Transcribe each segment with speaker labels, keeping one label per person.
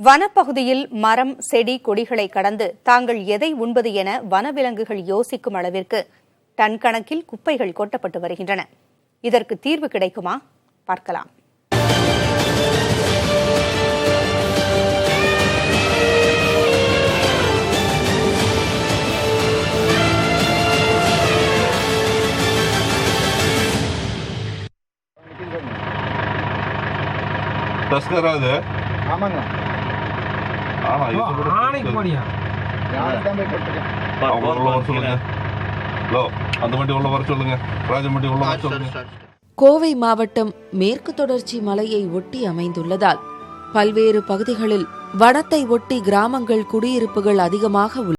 Speaker 1: வனப்பகுதியில் மரம், செடி, கொடிகளை கடந்து தாங்கள் எதை உண்பது என வனவிலங்குகள் யோசிக்கும் அளவிற்கு டன் கணக்கில் குப்பைகள் கொட்டப்பட்டு வருகின்றன. இதற்கு தீர்வு கிடைக்குமா? பார்க்கலாம்.
Speaker 2: ஆமாங்க.
Speaker 3: கோவை மாவட்டம் மேற்கு தொடர்ச்சி மலையை ஒட்டி அமைந்துள்ளதால் பல்வேறு பகுதிகளில் வனத்தை ஒட்டி கிராமங்கள், குடியிருப்புகள் அதிகமாக உள்ளன.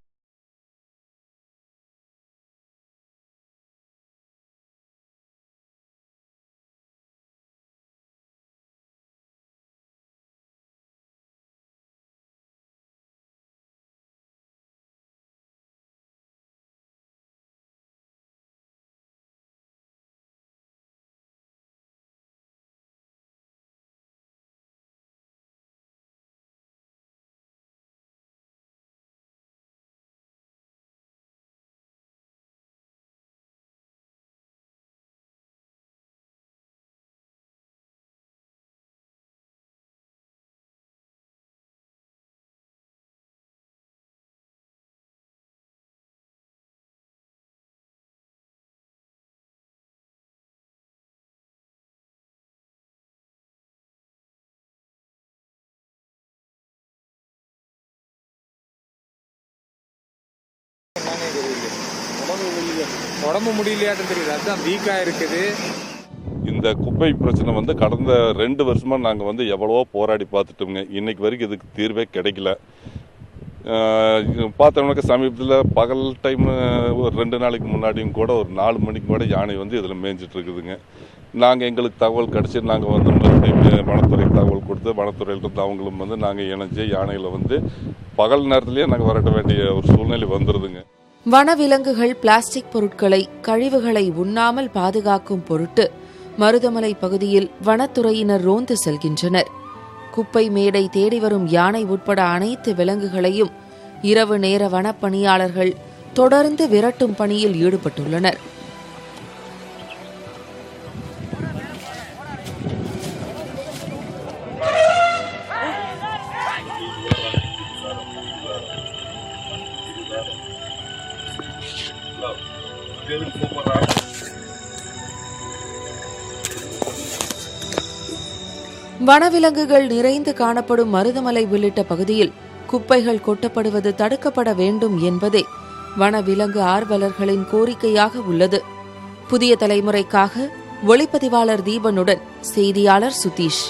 Speaker 2: உடம்பு முடியலையாட்டும் தெரியுது, அதுதான் வீக்கா இருக்குது.
Speaker 4: இந்த குப்பை பிரச்சனை கடந்த 2 வருஷமா நாங்கள் எவ்வளவோ போராடி பார்த்துட்டோங்க. இன்னைக்கு வரைக்கும் இதுக்கு தீர்வே கிடைக்கல. பார்த்தோம்னாக்க சமீபத்தில் பகல் டைம் ஒரு 2 நாளைக்கு முன்னாடியும் கூட ஒரு 4 மணிக்கு கூட யானை இதில் மேய்ஞ்சிட்டு இருக்குதுங்க. நாங்கள் எங்களுக்கு தகவல் கிடச்சி நாங்கள் மறுபடியும் வனத்துறைக்கு தகவல் கொடுத்து வனத்துறையிலிருந்து அவங்களும் நாங்கள் இணைஞ்சு யானைகளை பகல் நேரத்துலேயே நாங்கள் விரட்ட வேண்டிய ஒரு சூழ்நிலை வந்துடுதுங்க.
Speaker 3: வனவிலங்குகள் பிளாஸ்டிக் பொருட்களை, கழிவுகளை உண்ணாமல் பாதுகாக்கும் பொருட்டு மருதமலை பகுதியில் வனத்துறையினர் ரோந்து செல்கின்றனர். குப்பை மேடை தேடி வரும் யானை உட்பட அனைத்து விலங்குகளையும் இரவு நேர வனப்பணியாளர்கள் தொடர்ந்து விரட்டும் பணியில் ஈடுபட்டுள்ளனர். வனவிலங்குகள் நிறைந்து காணப்படும் மருதமலை உள்ளிட்ட பகுதியில் குப்பைகள் கொட்டப்படுவது தடுக்கப்பட வேண்டும் என்பதே வனவிலங்கு ஆர்வலர்களின் கோரிக்கையாக உள்ளது. புதிய தலைமுறைக்காக ஒளிப்பதிவாளர் தீபனுடன் செய்தியாளர் சுதீஷ்.